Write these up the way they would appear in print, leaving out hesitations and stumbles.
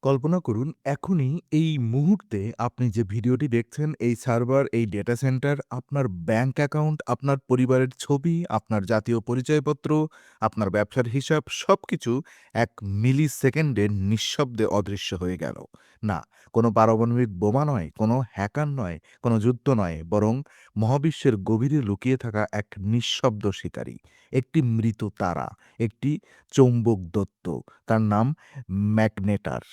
কল্পনা করুন এখনই এই মুহূর্তে আপনি যে ভিডিওটি দেখছেন এই সার্ভার, এই ডেটা সেন্টার, আপনার ব্যাংক অ্যাকাউন্ট, আপনার পরিবারের ছবি, আপনার জাতীয় পরিচয়পত্র, আপনার ব্যবসার হিসাব সবকিছু ১ মিলি সেকেন্ডে নিঃশব্দে অদৃশ্য হয়ে গেল। না, কোনো পারমাণবিক বোমা নয়, কোনো হ্যাকার নয়, কোনো যুদ্ধ নয়, বরং মহাবিশ্বের গভীরে লুকিয়ে থাকা এক নিঃশব্দ শিকারী। একটি মৃত তারা, একটি চৌম্বক দত্ত। তার নাম ম্যাগনেটার।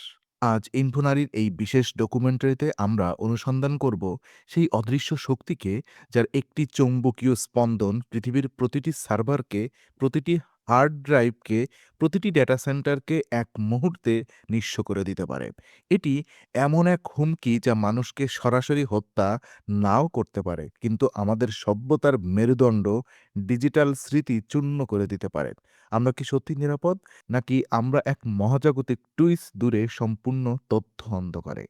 আজ ইনফোনারির এই বিশেষ ডকুমেন্টারিতে আমরা অনুসন্ধান করব সেই অদৃশ্য শক্তিকে, যার একটি চৌম্বকীয় স্পন্দন পৃথিবীর প্রতিটি সার্ভারকে, প্রতিটি হার্ড ড্রাইভকে, প্রতিটি ডেটা সেন্টারকে এক মুহূর্তে নিঃস্ব করে দিতে পারে। এটি এমন এক হুমকি যা মানুষকে সরাসরি হত্যা নাও করতে পারে, কিন্তু আমাদের সভ্যতার মেরুদণ্ড, ডিজিটাল স্মৃতি চূর্ণ করে দিতে পারে। আমরা কি সত্যি নিরাপদ, নাকি আমরা এক মহাজাগতিক টুইস্ট দূরে সম্পূর্ণ তথ্য অন্ধকারে?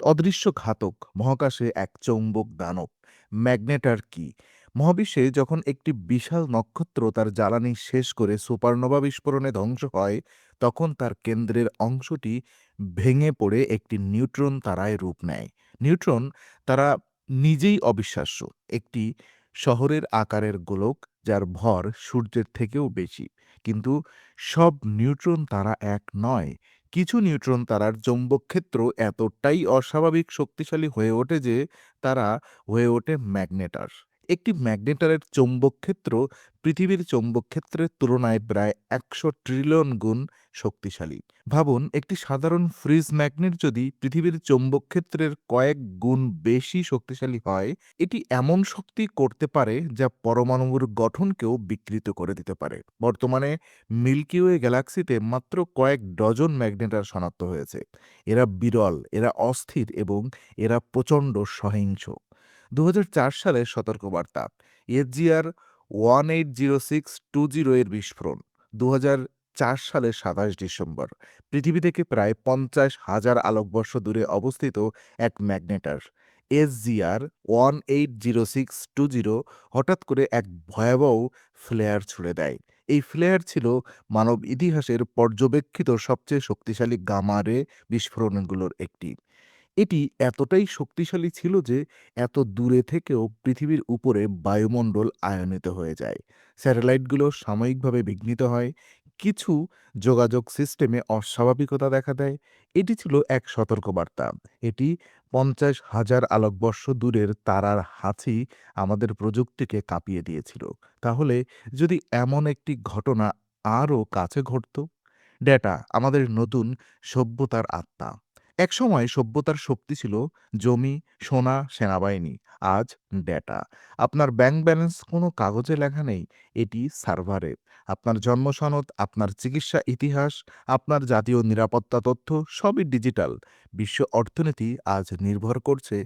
অদৃশ্য ঘাতক মহাকাশে এক চৌম্বক দানব ম্যাগনেটার কি? মহাবিশ্বে যখন একটি বিশাল নক্ষত্র তার জ্বালানি শেষ করে সুপারনোভা বিস্ফোরণে ধ্বংস হয়, তখন তার কেন্দ্রের অংশটি ভেঙে পড়ে একটি নিউট্রন তারায় রূপ নেয়। নিউট্রন তারা নিজেই অবিশ্বাস্য, একটি শহরের আকারের গোলক যার ভর সূর্যের থেকেও বেশি। কিন্তু সব নিউট্রন তারা এক নয়। কিছু নিউট্রন তারার চৌম্বক ক্ষেত্র এতটাই অস্বাভাবিক শক্তিশালী হয়ে ওঠে যে তারা হয়ে ওঠে ম্যাগনেটার। একটি ম্যাগনেটারের চৌম্বক ক্ষেত্র পৃথিবীর চৌম্বক ক্ষেত্রের তুলনায় প্রায় ১০০ ট্রিলিয়ন গুণ শক্তিশালী। ভাবুন, একটি সাধারণ ফ্রিজ ম্যাগনেট যদি পৃথিবীর চৌম্বক ক্ষেত্রের কয়েক গুণ বেশি শক্তিশালী হয়, এটি এমন শক্তি করতে পারে যা পরমাণুর গঠনকেও বিকৃত করে দিতে পারে। বর্তমানে মিল্কি ওয়ে গ্যালাক্সিতে মাত্র কয়েক ডজন ম্যাগনেটার শনাক্ত হয়েছে। এরা বিরল, এরা অস্থির এবং এরা প্রচণ্ড সহিংস। ২০০৪ সালের সতর্কবার্তা, এসজিআর 180620 এর বিস্ফোরণ। ২০০৪ সালের ২৭ ডিসেম্বর পৃথিবী থেকে প্রায় ৫০,০০০ আলোকবর্ষ দূরে অবস্থিত এক ম্যাগনেটার এসজিআর 180620 হঠাৎ করে এক ভয়াবহ ফ্লেয়ার ছুড়ে দেয়। এই ফ্লেয়ার ছিল মানব ইতিহাসের পর্যবেক্ষিত সবচেয়ে শক্তিশালী গামা রে বিস্ফোরণগুলোর একটি। এটি এতটাই শক্তিশালী ছিল যে এত দূরে থেকেও পৃথিবীর উপরে বায়ুমণ্ডল আয়নিত হয়ে যায়। স্যাটেলাইটগুলো সাময়িকভাবে বিঘ্নিত হয়, কিছু যোগাযোগ সিস্টেমে অস্বাভাবিকতা দেখা দেয়। এটি ছিল এক সতর্কবার্তা। এটি ৫০,০০০ আলোকবর্ষ দূরের তারার হাঁচি আমাদের প্রযুক্তিকে কাঁপিয়ে দিয়েছিল। তাহলে যদি এমন একটি ঘটনা আরও কাছে ঘটত? ডেটা আমাদের নতুন সভ্যতার আত্মা। একসময় সভ্যতার শক্তি ছিল জমি, সোনা, সেনাবাহিনী। আজ ডেটা। আপনার ব্যাংক ব্যালেন্স কোনো কাগজে লেখা নেই, এটি সার্ভারে। আপনার জন্ম সনদ, আপনার চিকিৎসা ইতিহাস, আপনার জাতীয় নিরাপত্তা তথ্য সবই ডিজিটাল। বিশ্ব অর্থনীতি আজ নির্ভর করছে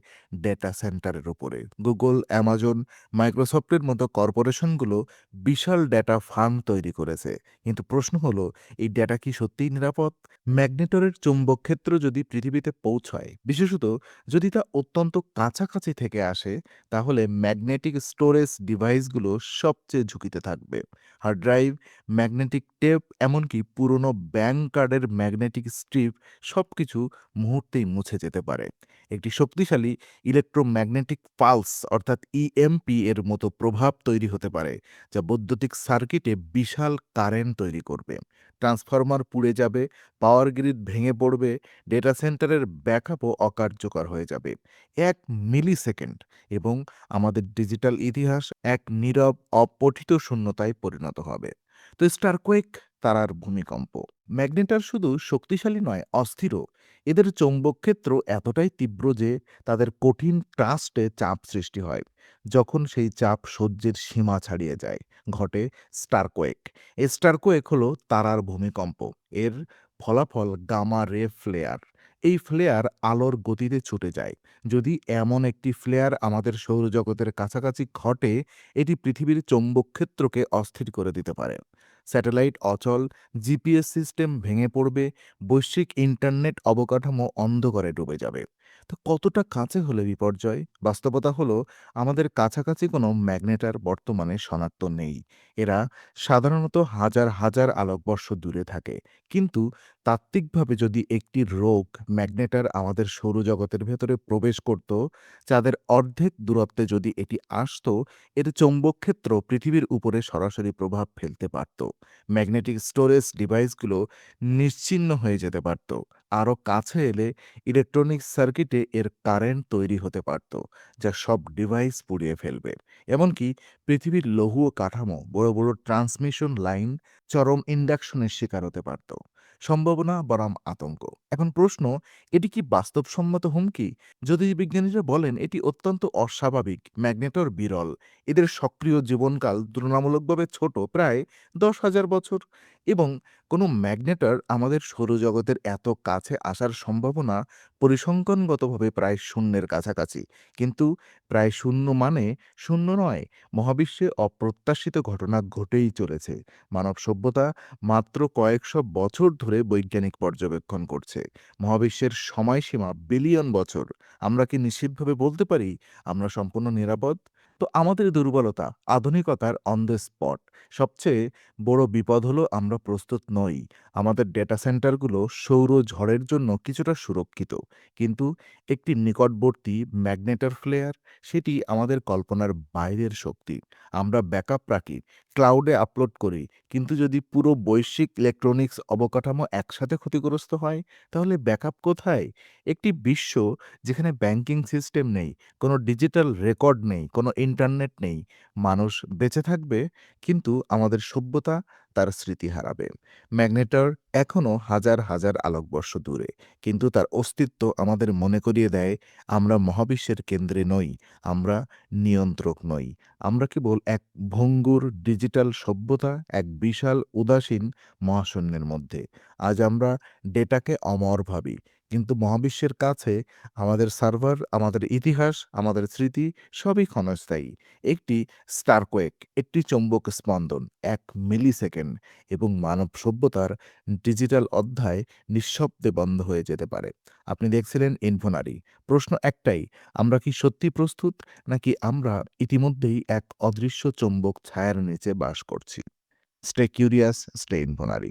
ডেটা সেন্টারের উপরে। গুগল, অ্যামাজন, মাইক্রোসফটের মতো কর্পোরেশনগুলো বিশাল ডেটা ফার্ম তৈরি করেছে। কিন্তু প্রশ্ন হলো, এই ডেটা কি সত্যিই নিরাপদ? ম্যাগনেটরের চৌম্বক ক্ষেত্র যদি পৃথিবীতে পৌঁছায়, বিশেষত যদি তা অত্যন্ত কাছাকাছি থেকে আসে, তাহলে ম্যাগনেটিক স্টোরেজ ডিভাইসগুলো সবচেয়ে ঝুঁকিতে থাকবে। হার্ড ড্রাইভ, ম্যাগনেটিক টেপ, এমনকি পুরনো ব্যাংক কার্ডের ম্যাগনেটিক স্ট্রিপ সবকিছু মুহূর্তেই মুছে যেতে পারে। একটি শক্তিশালী ইলেকট্রোম্যাগনেটিক পালস অর্থাৎ ইএমপি এর মতো প্রভাব তৈরি হতে পারে, যা বৈদ্যুতিক সার্কিটে বিশাল কারেন্ট তৈরি করবে। ট্রান্সফরমার পুড়ে যাবে, পাওয়ার গ্রিড ভেঙে পড়বে, ডেটা সেন্টারের ব্যাকআপও অকার্যকর হয়ে যাবে। ১ মিলি সেকেন্ড, এবং আমাদের ডিজিটাল ইতিহাস এক নীরব অপঠিত শূন্যতায় পরিণত হবে। তো স্টারকোয়েক, তারার ভূমিকম্প। ম্যাগনেটার শুধু শক্তিশালী নয়, অস্থিরও। এদের চৌম্বক ক্ষেত্র এতটাই তীব্র যে তাদের কঠিন ট্রাস্টে চাপ সৃষ্টি হয়। যখন সেই চাপ সহ্যের সীমা ছাড়িয়ে যায়, ঘটে স্টারকোয়েক। স্টারকোয়েক হলো তারার ভূমিকম্প। এর ফলাফল গামা রে ফ্লেয়ার। এই ফ্লেয়ার আলোর গতিতে ছুটে যায়। যদি এমন একটি ফ্লেয়ার আমাদের সৌরজগতের কাছাকাছি ঘটে, এটি পৃথিবীর চৌম্বক ক্ষেত্রকে অস্থির করে দিতে পারে। স্যাটেলাইট অচল, জিপিএস সিস্টেম ভেঙে পড়বে, বৈশ্বিক ইন্টারনেট অবকাঠামো অন্ধকারে ডুবে যাবে। তো কতটা কাছে হলে বিপর্যয়? বাস্তবতা হলো আমাদের কাছাকাছি কোনো ম্যাগনেটার বর্তমানে শনাক্ত নেই। এরা সাধারণত হাজার হাজার আলোকবর্ষ দূরে থাকে। কিন্তু তাত্ত্বিকভাবে যদি একটি রোগ ম্যাগনেটার আমাদের সৌরজগতের ভেতরে প্রবেশ করত, চাঁদের অর্ধেক দূরত্বে যদি এটি আসতো, এর চৌম্বক ক্ষেত্র পৃথিবীর উপরে সরাসরি প্রভাব ফেলতে পারত। ম্যাগনেটিক স্টোরেজ ডিভাইসগুলো নিশ্চিহ্ন হয়ে যেতে পারত। আরও কাছে এলে ইলেকট্রনিক সার্কিটে এর কারেন্ট তৈরি হতে পারত, যা সব ডিভাইস পুড়িয়ে ফেলবে। এমনকি পৃথিবীর লৌহ কাঠামো, বড় বড় ট্রান্সমিশন লাইন চরম ইন্ডাকশনের শিকার হতে পারত। সম্ভাবনা বনাম আতঙ্ক। এখন প্রশ্ন, এটি কি বাস্তবসম্মত হুমকি? জ্যোতির্বিজ্ঞানীরা বলেন এটি অত্যন্ত অস্বাভাবিক, ম্যাগনেটর বিরল। এদের সক্রিয় জীবনকাল তুলনামূলকভাবে ছোট, প্রায় 10,000 বছর। এবং কোনো ম্যাগনেটর আমাদের সৌরজগতের এত কাছে আসার সম্ভাবনা পরিসংখ্যানগতভাবে প্রায় শূন্যের কাছাকাছি। কিন্তু প্রায় শূন্য মানে শূন্য নয়। মহাবিশ্বে অপ্রত্যাশিত ঘটনা ঘটেই চলেছে। মানব সভ্যতা মাত্র কয়েকশো বছর ধরে বৈজ্ঞানিক পর্যবেক্ষণ করছে। মহাবিশ্বের সময়সীমা বিলিয়ন বছর। আমরা কি নিশ্চিতভাবে বলতে পারি আমরা সম্পূর্ণ নিরাপদ? তো আমাদের দুর্বলতা আধুনিকতার অন দ্য স্পট। সবচেয়ে বড় বিপদ হলো আমরা প্রস্তুত নই। আমাদের ডেটা সেন্টারগুলো সৌর ঝড়ের জন্য কিছুটা সুরক্ষিত, কিন্তু একটি নিকটবর্তী ম্যাগনেটার ফ্লেয়ার, সেটি আমাদের কল্পনার বাইরের শক্তি। আমরা ব্যাকআপ রাখি, ক্লাউডে আপলোড করি, কিন্তু যদি পুরো বৈশ্বিক ইলেকট্রনিক্স অবকাঠামো একসাথে ক্ষতিগ্রস্ত হয়, তাহলে ব্যাকআপ কোথায়? একটি বিশ্ব যেখানে ব্যাংকিং সিস্টেম নেই, কোনো ডিজিটাল রেকর্ড নেই, কোনো ইন্টারনেট নেই। মানুষ বেঁচে থাকবে, কিন্তু আমাদের সভ্যতা তার স্মৃতি হারাবে। ম্যাগনেটর এখনও হাজার হাজার আলোকবর্ষ দূরে, কিন্তু তার অস্তিত্ব আমাদের মনে করিয়ে দেয় আমরা মহাবিশ্বের কেন্দ্রে নই, আমরা নিয়ন্ত্রক নই। আমরা কেবল এক ভঙ্গুর ডিজিটাল সভ্যতা, এক বিশাল উদাসীন মহাশূন্যের মধ্যে। আজ আমরা ডেটাকে অমর ভাবি, কিন্তু মহাবিশ্বের কাছে আমাদের সার্ভার, আমাদের ইতিহাস, আমাদের স্মৃতি সবই ক্ষণস্থায়ী। একটি স্টারকোয়েক, একটি চৌম্বক স্পন্দন, 1 মিলিসেকেন্ড, এবং মানব সভ্যতার ডিজিটাল অধ্যায় নিঃশব্দে বন্ধ হয়ে যেতে পারে। আপনি দেখছিলেন ইনফোনারি। প্রশ্ন একটাই, আমরা কি সত্যি প্রস্তুত, নাকি আমরা ইতিমধ্যেই এক অদৃশ্য চৌম্বক ছায়ার নিচে বাস করছি? Stay curious, stay ইনফোনারি।